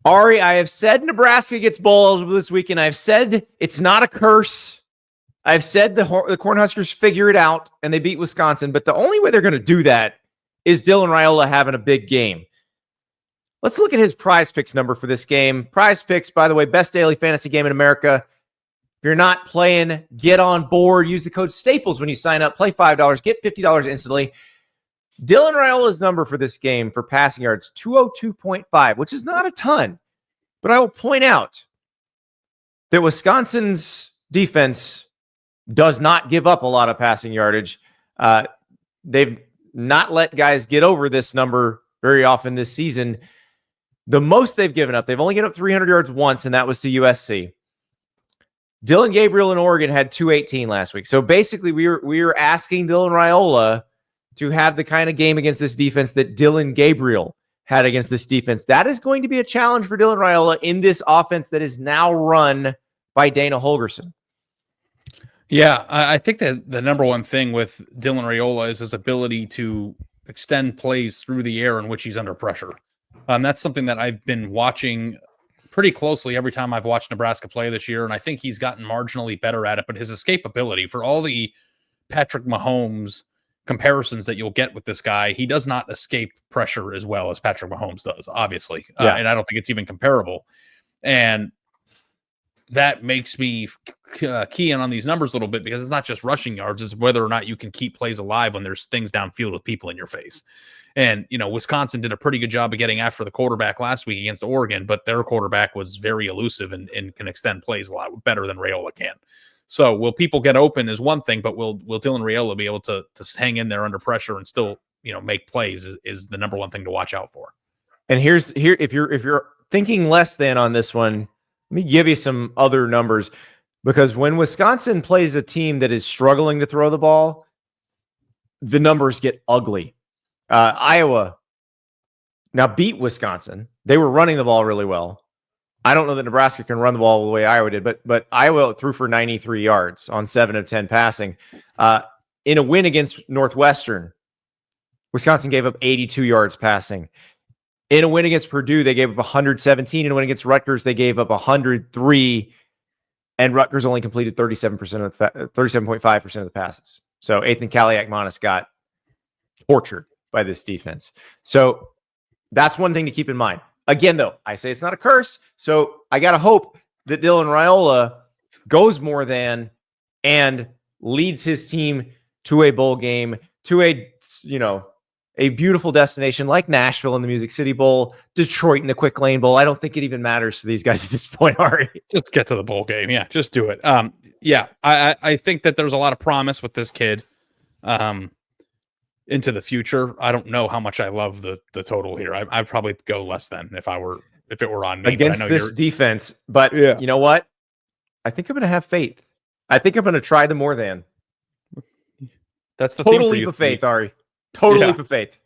Ari, I have said Nebraska gets bowl eligible this weekend. I've said it's not a curse. I've said the Corn Huskers figure it out and they beat Wisconsin, but the only way they're going to do that is Dylan Raiola having a big game. Let's look at his PrizePicks number for this game. PrizePicks, by the way, best daily fantasy game in America. If you're not playing, get on board. Use the code STAPLES when you sign up. Play $5, get $50 instantly. Dylan Raiola's number for this game for passing yards, 202.5, which is not a ton. But I will point out that Wisconsin's defense does not give up a lot of passing yardage. They've not let guys get over this number very often this season. The most they've given up, they've only given up 300 yards once, and that was to USC. Dylan Gabriel in Oregon had 218 last week. So basically, we were asking Dylan Raiola to have the kind of game against this defense that Dylan Gabriel had against this defense. That is going to be a challenge for Dylan Raiola in this offense that is now run by Dana Holgorsen. Yeah, I think that the number one thing with Dylan Raiola is his ability to extend plays through the air in which he's under pressure. That's something that I've been watching pretty closely every time I've watched Nebraska play this year, and I think he's gotten marginally better at it, but his escapability, for all the Patrick Mahomes comparisons that you'll get with this guy, he does not escape pressure as well as Patrick Mahomes does, obviously. And I don't think it's even comparable. And that makes me key in on these numbers a little bit, because it's not just rushing yards, it's whether or not you can keep plays alive when there's things downfield with people in your face. And, Wisconsin did a pretty good job of getting after the quarterback last week against Oregon, but their quarterback was very elusive and can extend plays a lot better than Raiola can. So will people get open is one thing, but will Dylan Raiola be able to hang in there under pressure and still, make plays is the number one thing to watch out for. And here, if you're thinking less than on this one, let me give you some other numbers, because when Wisconsin plays a team that is struggling to throw the ball, the numbers get ugly. Iowa now beat Wisconsin. They were running the ball really well. I don't know that Nebraska can run the ball the way Iowa did, but Iowa threw for 93 yards on 7 of 10 passing. In a win against Northwestern, Wisconsin gave up 82 yards passing. In a win against Purdue, they gave up 117. In a win against Rutgers, they gave up 103. And Rutgers only completed 37.5% of the passes. So Ethan Kaliak-Manis got tortured by this defense. So that's one thing to keep in mind. Again, though, I say it's not a curse. So I got to hope that Dylan Raiola goes more than and leads his team to a bowl game, to a beautiful destination like Nashville in the Music City Bowl, Detroit in the Quick Lane Bowl. I don't think it even matters to these guys at this point, Ari. Just get to the bowl game. Yeah, just do it. I think that there's a lot of promise with this kid into the future. I don't know how much I love the total here. I'd probably go less than if it were on me. Against this defense. But You know what? I think I'm going to have faith. I think I'm going to try the more than. That's the total leap of faith, Ari. Total leap of faith.